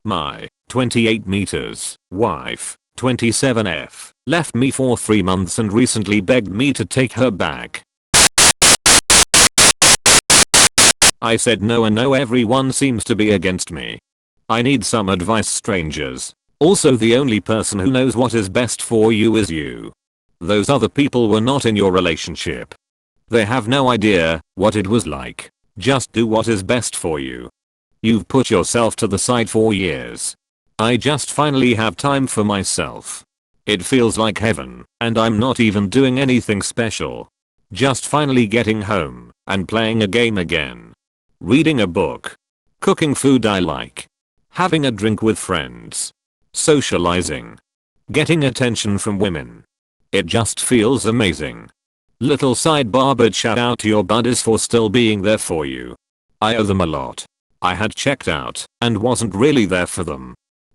My 28 meters wife, 27F, left me for 3 months and recently begged me to take her back. I said no and no, everyone seems to be against me. I need some advice, strangers. Also, the only person who knows what is best for you is you. Those other people were not in your relationship. They have no idea what it was like. Just do what is best for you. You've put yourself to the side for years. I just finally have time for myself. It feels like heaven, and I'm not even doing anything special. Just finally getting home and playing a game again. Reading a book. Cooking food I like. Having a drink with friends. Socializing. Getting attention from women. It just feels amazing. Little sidebar, but shout out to your buddies for still being there for you. I owe them a lot. I had checked out and wasn't really there for them.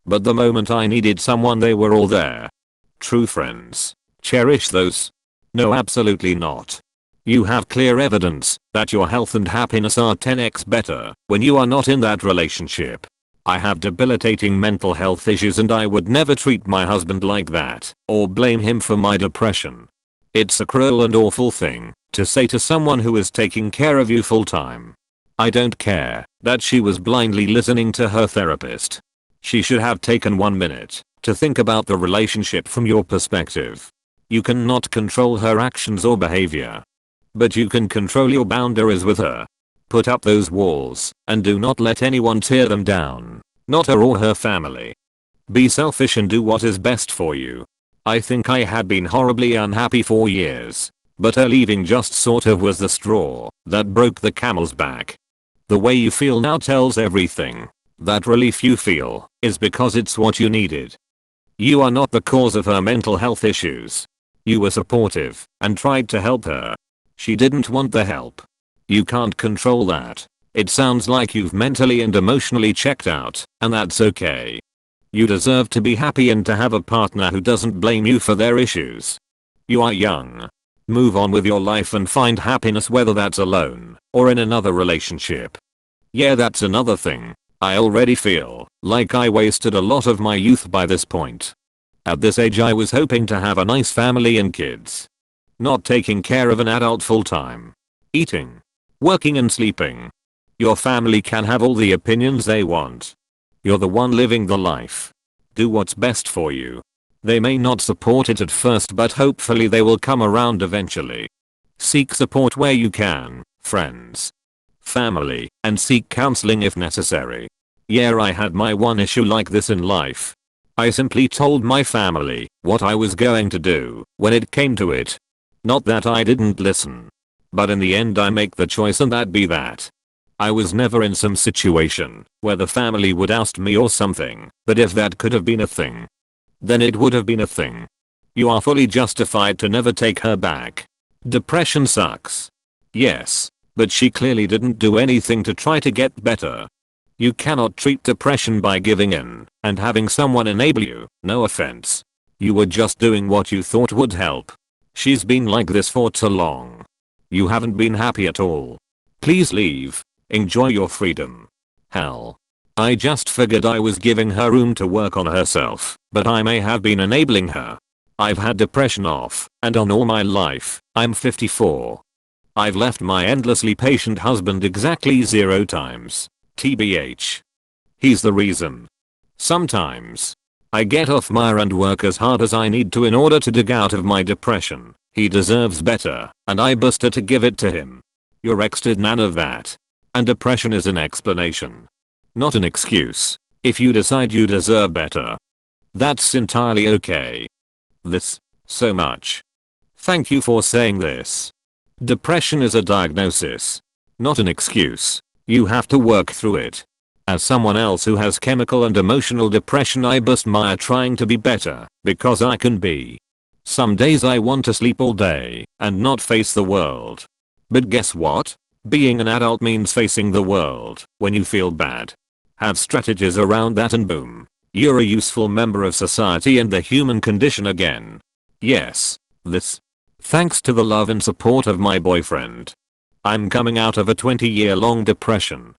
But the moment I needed someone, they were all there. True friends. Cherish those. No, absolutely not. You have clear evidence that your health and happiness are 10x better when you are not in that relationship. I have debilitating mental health issues and I would never treat my husband like that or blame him for my depression. It's a cruel and awful thing to say to someone who is taking care of you full time. I don't care that she was blindly listening to her therapist. She should have taken 1 minute to think about the relationship from your perspective. You cannot control her actions or behavior. But you can control your boundaries with her. Put up those walls and do not let anyone tear them down. Not her or her family. Be selfish and do what is best for you. I think I had been horribly unhappy for years. But her leaving just sort of was the straw that broke the camel's back. The way you feel now tells everything. That relief you feel is because it's what you needed. You are not the cause of her mental health issues. You were supportive and tried to help her. She didn't want the help. You can't control that. It sounds like you've mentally and emotionally checked out, and that's okay. You deserve to be happy and to have a partner who doesn't blame you for their issues. You are young. Move on with your life and find happiness, whether that's alone or in another relationship. Yeah, that's another thing. I already feel like I wasted a lot of my youth by this point. At this age I was hoping to have a nice family and kids. Not taking care of an adult full time. Eating. Working and sleeping. Your family can have all the opinions they want. You're the one living the life. Do what's best for you. They may not support it at first, but hopefully they will come around eventually. Seek support where you can, friends, family, and seek counseling if necessary. Yeah, I had my one issue like this in life. I simply told my family what I was going to do when it came to it. Not that I didn't listen. But in the end I make the choice and that be that. I was never in some situation where the family would oust me or something, but if that could have been a thing, then it would have been a thing. You are fully justified to never take her back. Depression sucks. Yes, but she clearly didn't do anything to try to get better. You cannot treat depression by giving in and having someone enable you, no offense. You were just doing what you thought would help. She's been like this for too long. You haven't been happy at all. Please leave. Enjoy your freedom. Hell. I just figured I was giving her room to work on herself, but I may have been enabling her. I've had depression off and on all my life. I'm 54. I've left my endlessly patient husband exactly 0 times. TBH. He's the reason. Sometimes I get off Maya and work as hard as I need to in order to dig out of my depression. He deserves better, and I busted to give it to him. Your ex did none of that. And depression is an explanation, not an excuse. If you decide you deserve better, that's entirely okay. This, so much. Thank you for saying this. Depression is a diagnosis, not an excuse. You have to work through it. As someone else who has chemical and emotional depression, I bust Maya trying to be better, because I can be. Some days I want to sleep all day and not face the world. But guess what? Being an adult means facing the world when you feel bad. Have strategies around that and boom, you're a useful member of society and the human condition again. Yes, this. Thanks to the love and support of my boyfriend. I'm coming out of a 20-year-long depression.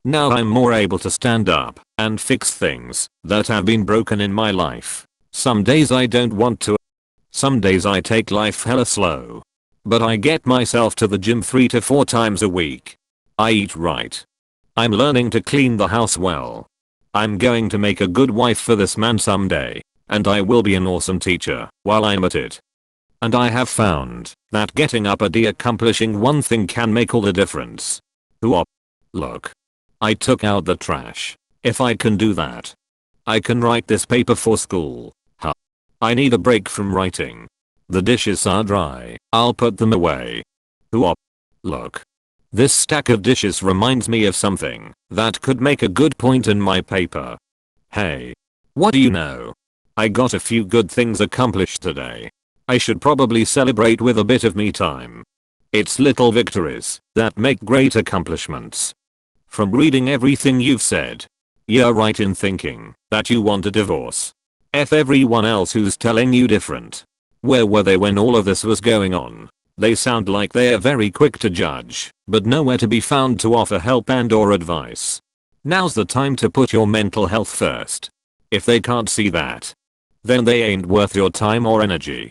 Now I'm more able to stand up and fix things that have been broken in my life. Some days I don't want to. Some days I take life hella slow. But I get myself to the gym 3 to 4 times a week. I eat right. I'm learning to clean the house well. I'm going to make a good wife for this man someday. And I will be an awesome teacher while I'm at it. And I have found that getting up a day accomplishing one thing can make all the difference. Look. I took out the trash. If I can do that, I can write this paper for school. Huh. I need a break from writing. The dishes are dry. I'll put them away. Look. This stack of dishes reminds me of something that could make a good point in my paper. Hey. What do you know? I got a few good things accomplished today. I should probably celebrate with a bit of me time. It's little victories that make great accomplishments. From reading everything you've said, you're right in thinking that you want a divorce. F everyone else who's telling you different. Where were they when all of this was going on? They sound like they're very quick to judge, but nowhere to be found to offer help and or advice. Now's the time to put your mental health first. If they can't see that, then they ain't worth your time or energy.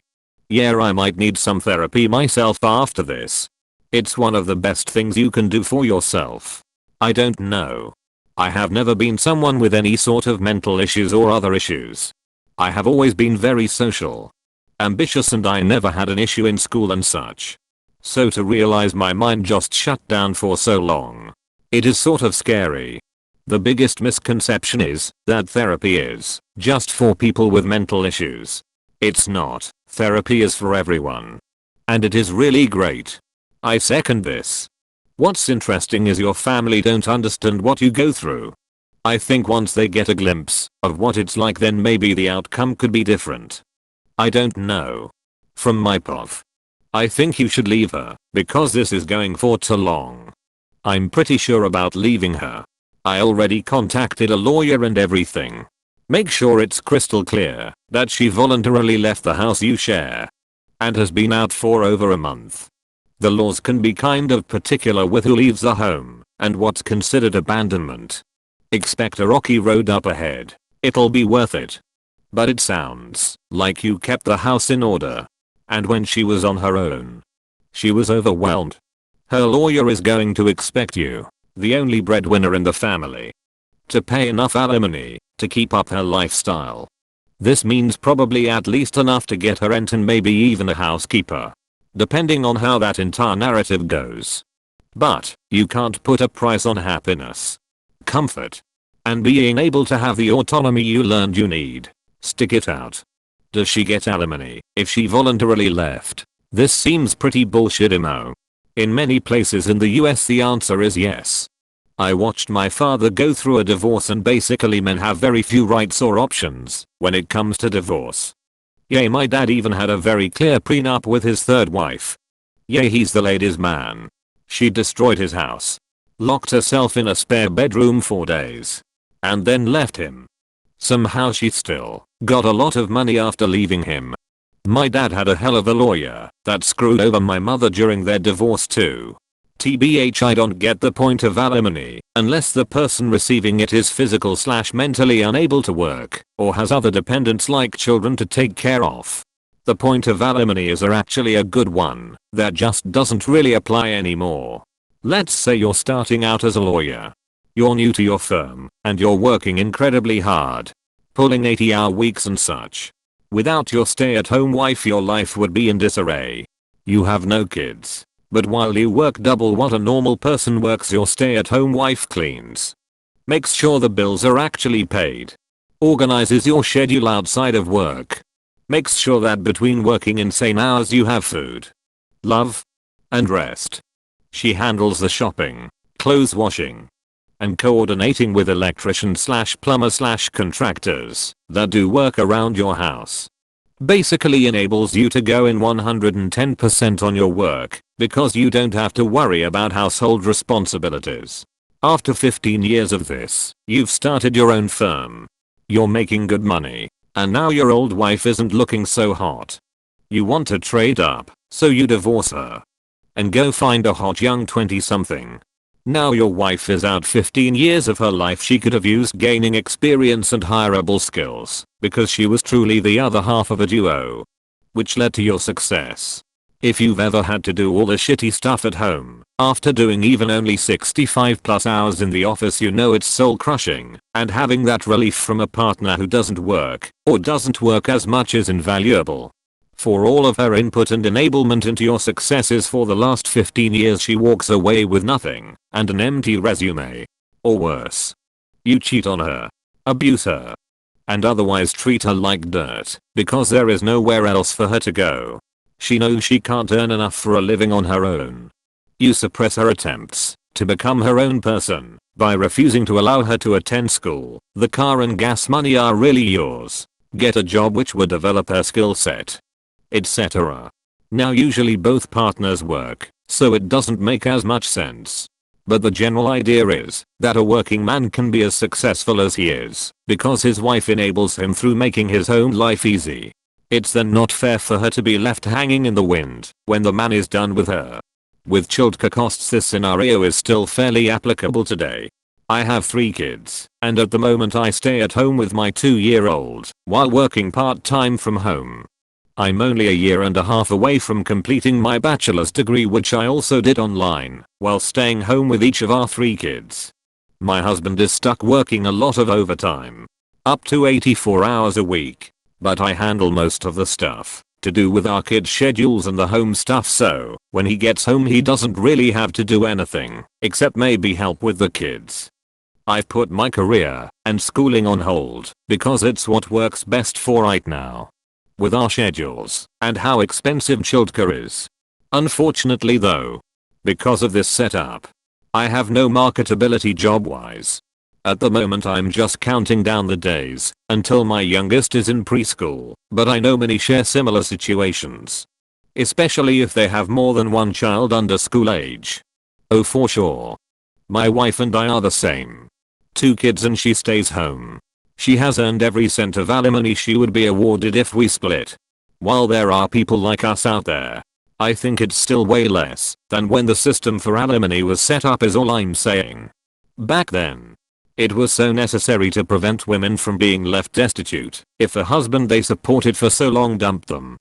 Yeah, I might need some therapy myself after this. It's one of the best things you can do for yourself. I don't know. I have never been someone with any sort of mental issues or other issues. I have always been very social, ambitious, and I never had an issue in school and such. So to realize my mind just shut down for so long, it is sort of scary. The biggest misconception is that therapy is just for people with mental issues. It's not. Therapy is for everyone. And it is really great. I second this. What's interesting is your family don't understand what you go through. I think once they get a glimpse of what it's like, then maybe the outcome could be different. I don't know. From my POV, I think you should leave her because this is going for too long. I'm pretty sure about leaving her. I already contacted a lawyer and everything. Make sure it's crystal clear that she voluntarily left the house you share and has been out for over a month. The laws can be kind of particular with who leaves the home and what's considered abandonment. Expect a rocky road up ahead. It'll be worth it. But it sounds like you kept the house in order. And when she was on her own, she was overwhelmed. Her lawyer is going to expect you, the only breadwinner in the family, to pay enough alimony to keep up her lifestyle. This means probably at least enough to get her rent and maybe even a housekeeper, depending on how that entire narrative goes. But you can't put a price on happiness, comfort, and being able to have the autonomy you learned you need. Stick it out. Does she get alimony if she voluntarily left? This seems pretty bullshit-imo. In many places in the US the answer is yes. I watched my father go through a divorce, and basically men have very few rights or options when it comes to divorce. Yay, my dad even had a very clear prenup with his third wife. Yay, he's the ladies' man. She destroyed his house, locked herself in a spare bedroom for days, and then left him. Somehow she still got a lot of money after leaving him. My dad had a hell of a lawyer that screwed over my mother during their divorce too. TBH, I don't get the point of alimony unless the person receiving it is physical/mentally unable to work or has other dependents like children to take care of. The point of alimony is actually a good one that just doesn't really apply anymore. Let's say you're starting out as a lawyer. You're new to your firm and you're working incredibly hard, pulling 80-hour weeks and such. Without your stay-at-home wife your life would be in disarray. You have no kids, but while you work double what a normal person works, your stay-at-home wife cleans, makes sure the bills are actually paid, organizes your schedule outside of work, makes sure that between working insane hours you have food, love, and rest. She handles the shopping, clothes washing, and coordinating with electrician/plumber/contractors that do work around your house. Basically enables you to go in 110% on your work because you don't have to worry about household responsibilities. After 15 years of this, you've started your own firm. You're making good money, and now your old wife isn't looking so hot. You want to trade up, so you divorce her and go find a hot young 20-something. Now your wife is out 15 years of her life she could have used gaining experience and hireable skills because she was truly the other half of a duo. Which led to your success. If you've ever had to do all the shitty stuff at home, after doing even only 65 plus hours in the office, you know it's soul crushing, and having that relief from a partner who doesn't work, or doesn't work as much, is invaluable. For all of her input and enablement into your successes for the last 15 years, she walks away with nothing, and an empty resume. Or worse. You cheat on her, abuse her, and otherwise treat her like dirt, because there is nowhere else for her to go. She knows she can't earn enough for a living on her own. You suppress her attempts to become her own person by refusing to allow her to attend school. The car and gas money are really yours. Get a job which would develop her skill set, etc. Now usually both partners work, so it doesn't make as much sense. But the general idea is that a working man can be as successful as he is because his wife enables him through making his home life easy. It's then not fair for her to be left hanging in the wind when the man is done with her. With childcare costs, this scenario is still fairly applicable today. I have 3 kids, and at the moment I stay at home with my 2-year-old while working part-time from home. I'm only a year and a half away from completing my bachelor's degree, which I also did online, while staying home with each of our 3 kids. My husband is stuck working a lot of overtime, up to 84 hours a week. But I handle most of the stuff to do with our kids' schedules and the home stuff, so when he gets home he doesn't really have to do anything except maybe help with the kids. I've put my career and schooling on hold because it's what works best for right now, with our schedules and how expensive childcare is. Unfortunately though, because of this setup, I have no marketability job-wise. At the moment I'm just counting down the days until my youngest is in preschool, but I know many share similar situations. Especially if they have more than one child under school age. Oh, for sure. My wife and I are the same. 2 kids and she stays home. She has earned every cent of alimony she would be awarded if we split. While there are people like us out there, I think it's still way less than when the system for alimony was set up, is all I'm saying. Back then, it was so necessary to prevent women from being left destitute if the husband they supported for so long dumped them.